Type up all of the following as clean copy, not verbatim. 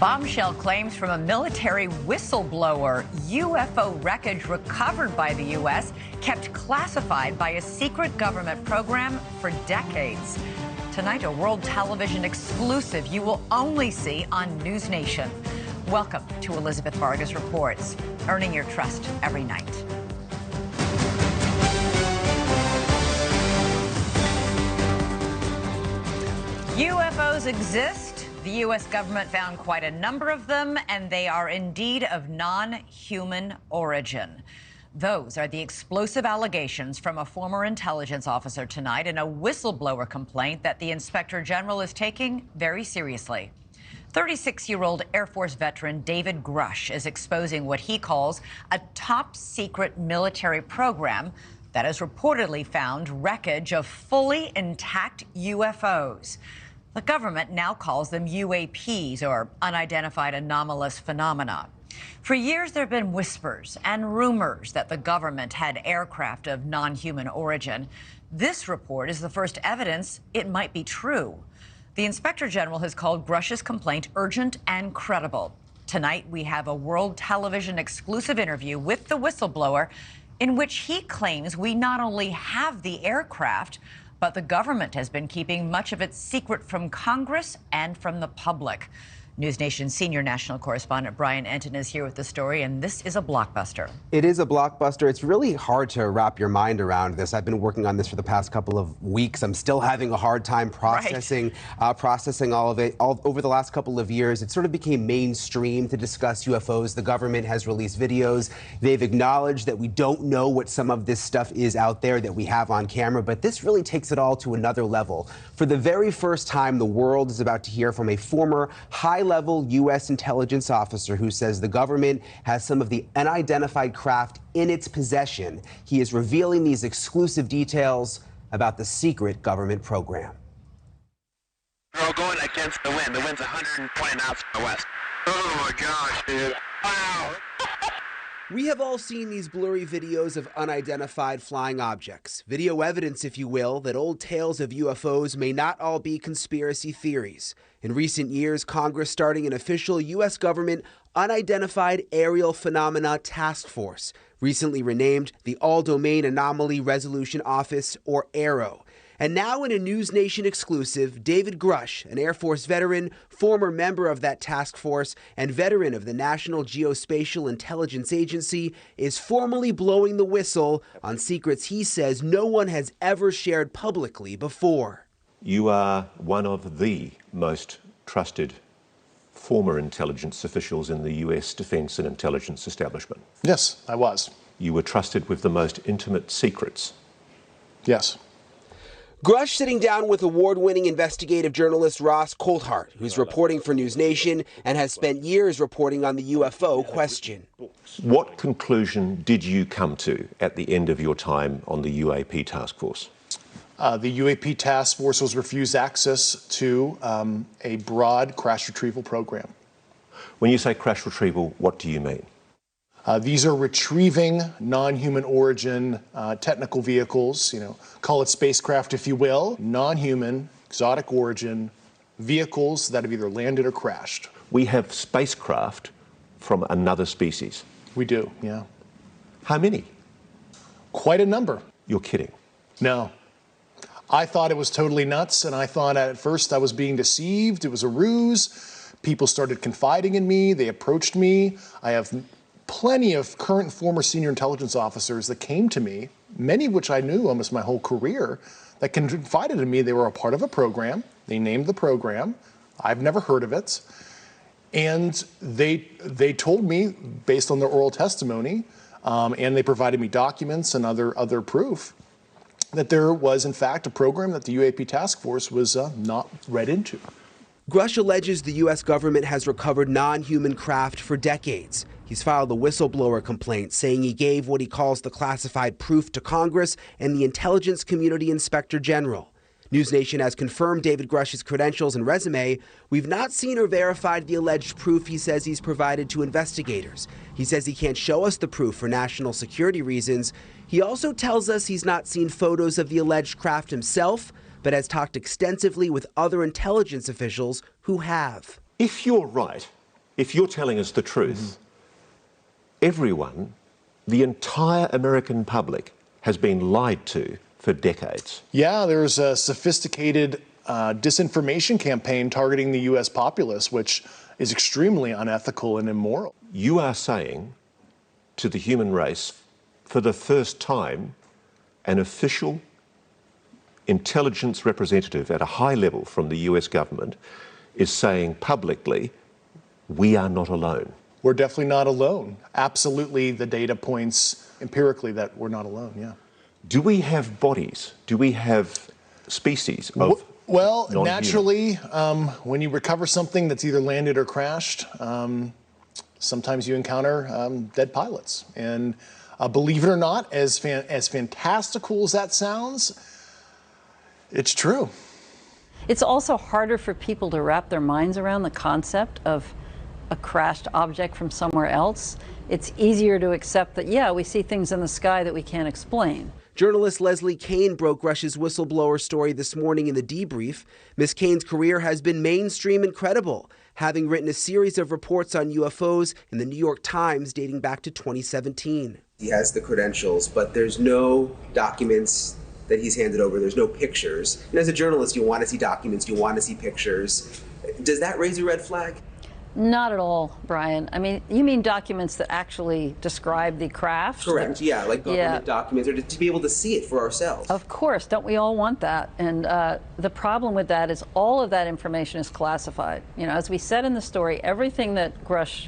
Bombshell claims from a military whistleblower. UFO wreckage recovered by the U.S. kept classified by a secret government program for decades. Tonight, a world television exclusive you will only see on News Nation. Welcome to Elizabeth Vargas Reports, earning your trust every night. UFOs exist. The U.S. government found quite a number of them, and they are indeed of non-human origin. Those are the explosive allegations from a former intelligence officer tonight in a whistleblower complaint that the Inspector General is taking very seriously. 36-year-old Air Force veteran David Grush is exposing what he calls a top-secret military program that has reportedly found wreckage of fully intact UFOs. The government now calls them UAPs, or unidentified anomalous phenomena. For years, there have been whispers and rumors that the government had aircraft of non-human origin. This report is the first evidence it might be true. The Inspector General has called Grush's complaint urgent and credible. Tonight, we have a world television exclusive interview with the whistleblower in which he claims we not only have the aircraft, but the government has been keeping much of its secret from Congress and from the public. News Nation's senior national correspondent Brian Enton is here with the story, and this is a blockbuster. It is a blockbuster. It's really hard to wrap your mind around this. I've been working on this for the past couple of weeks. I'm still having a hard time processing all of it. Over the last couple of years, it sort of became mainstream to discuss UFOs. The government has released videos. They've acknowledged that we don't know what some of this stuff is out there that we have on camera, but this really takes it all to another level. For the very first time, the world is about to hear from a former high-level U.S. intelligence officer who says the government has some of the unidentified craft in its possession. He is revealing these exclusive details about the secret government program. We're all going against the wind. The wind's 120 knots from the west. Oh my gosh, dude. Wow. We have all seen these blurry videos of unidentified flying objects. Video evidence, if you will, that old tales of UFOs may not all be conspiracy theories. In recent years, Congress starting an official U.S. government Unidentified Aerial Phenomena Task Force, recently renamed the All-Domain Anomaly Resolution Office, or AARO. And now in a News Nation exclusive, David Grush, an Air Force veteran, former member of that task force, and veteran of the National Geospatial Intelligence Agency, is formally blowing the whistle on secrets he says no one has ever shared publicly before. You are one of the most trusted former intelligence officials in the U.S. defense and intelligence establishment. Yes, I was. You were trusted with the most intimate secrets. Yes. Grush sitting down with award-winning investigative journalist Ross Coulthart, who's reporting for News Nation and has spent years reporting on the UFO question. What conclusion did you come to at the end of your time on the UAP task force? The UAP task force was refused access to a broad crash retrieval program. When you say crash retrieval, what do you mean? These are retrieving non-human origin technical vehicles, call it spacecraft if you will, non-human, exotic origin vehicles that have either landed or crashed. We have spacecraft from another species. We do, yeah. How many? Quite a number. You're kidding. No. I thought it was totally nuts, and I thought at first I was being deceived. It was a ruse. People started confiding in me. They approached me. I have plenty of current and former senior intelligence officers that came to me, many of which I knew almost my whole career, that confided in me they were a part of a program. They named the program. I've never heard of it. And they told me, based on their oral testimony, and they provided me documents and other proof, that there was, in fact, a program that the UAP task force was not read into. Grush alleges the U.S. government has recovered non-human craft for decades. He's filed a whistleblower complaint saying he gave what he calls the classified proof to Congress and the intelligence community inspector general. News Nation has confirmed David Grush's credentials and resume. We've not seen or verified the alleged proof he says he's provided to investigators. He says he can't show us the proof for national security reasons. He also tells us he's not seen photos of the alleged craft himself, but has talked extensively with other intelligence officials who have. If you're right, if you're telling us the truth, everyone, the entire American public, has been lied to for decades. Yeah, there's a sophisticated disinformation campaign targeting the U.S. populace, which is extremely unethical and immoral. You are saying to the human race, for the first time, an official intelligence representative at a high level from the US government is saying publicly, we are not alone. We're definitely not alone. Absolutely, the data points empirically that we're not alone, yeah. Do we have bodies? Do we have species of Well, non-human? naturally, when you recover something that's either landed or crashed, sometimes you encounter dead pilots. And believe it or not, as fantastical as that sounds, it's true. It's also harder for people to wrap their minds around the concept of a crashed object from somewhere else. It's easier to accept that, yeah, we see things in the sky that we can't explain. Journalist Leslie Kean broke Rush's whistleblower story this morning in the debrief. Ms. Kean's career has been mainstream and credible, having written a series of reports on UFOs in the New York Times dating back to 2017. He has the credentials, but there's no documents that he's handed over. There's no pictures. And as a journalist, you want to see documents, you want to see pictures. Does that raise a red flag? Not at all, Brian. I mean, you mean documents that actually describe the craft? Correct, yeah, like government documents, or to be able to see it for ourselves. Of course, don't we all want that? And the problem with that is all of that information is classified. You know, as we said in the story, everything that Grush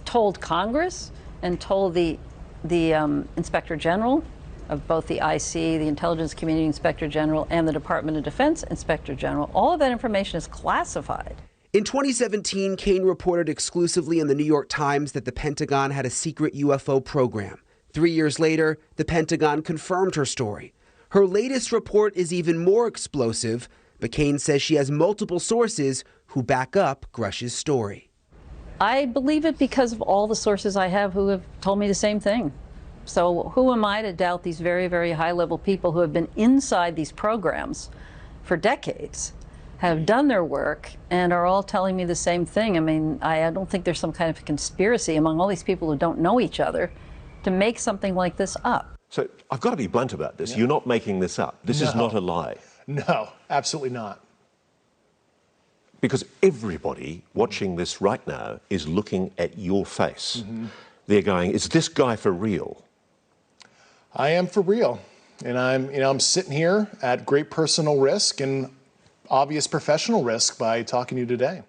told Congress and told the Inspector General of both the IC, the Intelligence Community Inspector General, and the Department of Defense Inspector General, all of that information is classified. In 2017, Kean reported exclusively in the New York Times that the Pentagon had a secret UFO program. 3 years later, the Pentagon confirmed her story. Her latest report is even more explosive, but Kean says she has multiple sources who back up Grush's story. I believe it because of all the sources I have who have told me the same thing. So who am I to doubt these very, very high-level people who have been inside these programs for decades, have done their work, and are all telling me the same thing? I mean, I don't think there's some kind of conspiracy among all these people who don't know each other to make something like this up. So I've got to be blunt about this. Yeah. You're not making this up. This is not a lie. No, absolutely not. Because everybody watching this right now is looking at your face. They're going, is this guy for real? I am for real. And I'm sitting here at great personal risk and obvious professional risk by talking to you today.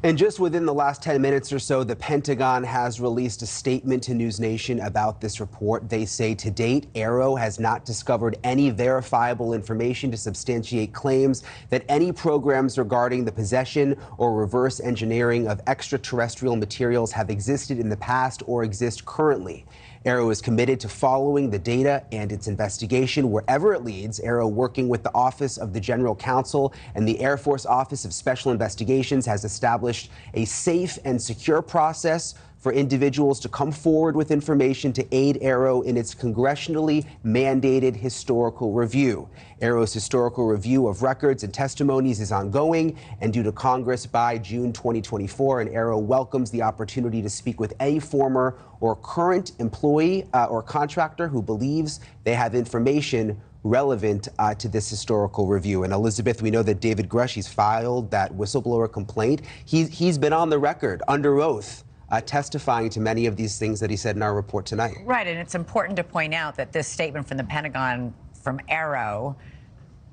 And just within the last 10 minutes or so, the Pentagon has released a statement to News Nation about this report. They say to date, AARO has not discovered any verifiable information to substantiate claims that any programs regarding the possession or reverse engineering of extraterrestrial materials have existed in the past or exist currently. AARO is committed to following the data and its investigation wherever it leads. AARO, working with the Office of the General Counsel and the Air Force Office of Special Investigations, has established a safe and secure process for individuals to come forward with information to aid AARO in its congressionally mandated historical review. AARO's historical review of records and testimonies is ongoing and due to Congress by June 2024, and AARO welcomes the opportunity to speak with any former or current employee or contractor who believes they have information relevant to this historical review. And Elizabeth, we know that David Grush, he's filed that whistleblower complaint. He's been on the record under oath testifying to many of these things that he said in our report tonight. Right, and it's important to point out that this statement from the Pentagon, from AARO,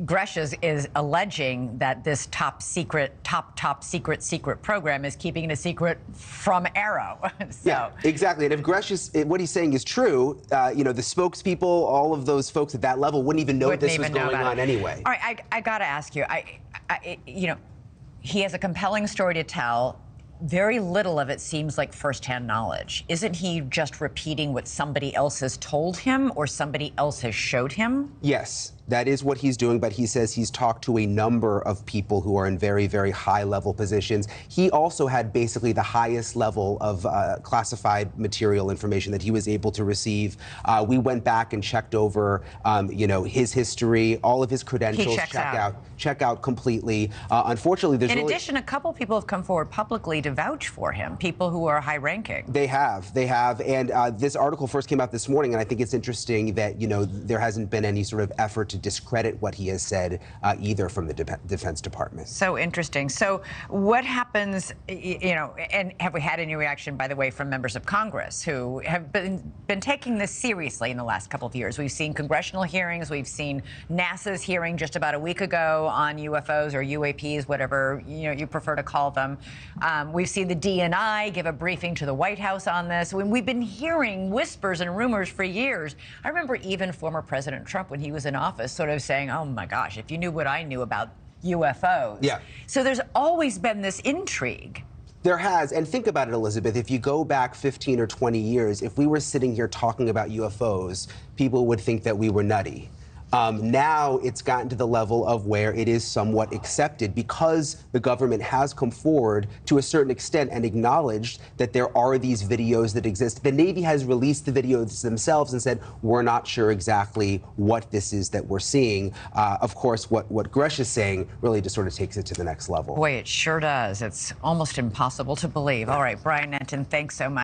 Grush is alleging that this top secret program is keeping it a secret from AARO. So. Yeah, exactly. And if Grush is, what he's saying is true, you know, the spokespeople, all of those folks at that level wouldn't even know this was going on anyway. All right, I got to ask you, you know, he has a compelling story to tell. Very little of it seems like firsthand knowledge. Isn't he just repeating what somebody else has told him or somebody else has showed him? Yes. That is what he's doing, but he says he's talked to a number of people who are in very, very high-level positions. He also had basically the highest level of classified material information that he was able to receive. We went back and checked over, his history, all of his credentials. Check out completely. Unfortunately, there's in addition, a couple people have come forward publicly to vouch for him, people who are high-ranking. They have, and this article first came out this morning, and I think it's interesting that, there hasn't been any sort of effort to discredit what he has said either from the Defense Department. So interesting. So what happens, and have we had any reaction, by the way, from members of Congress who have been taking this seriously in the last couple of years? We've seen congressional hearings. We've seen NASA's hearing just about a week ago on UFOs or UAPs, whatever you prefer to call them. We've seen the DNI give a briefing to the White House on this. When we've been hearing whispers and rumors for years. I remember even former President Trump, when he was in office, sort of saying, oh my gosh, if you knew what I knew about UFOs. Yeah. So there's always been this intrigue. There has, and think about it, Elizabeth, if you go back 15 or 20 years, if we were sitting here talking about UFOs, people would think that we were nutty. Now it's gotten to the level of where it is somewhat accepted because the government has come forward to a certain extent and acknowledged that there are these videos that exist. The Navy has released the videos themselves and said, we're not sure exactly what this is that we're seeing. Of course, what Gresh is saying really just sort of takes it to the next level. Boy, it sure does. It's almost impossible to believe. All right, Brian Nenton, thanks so much.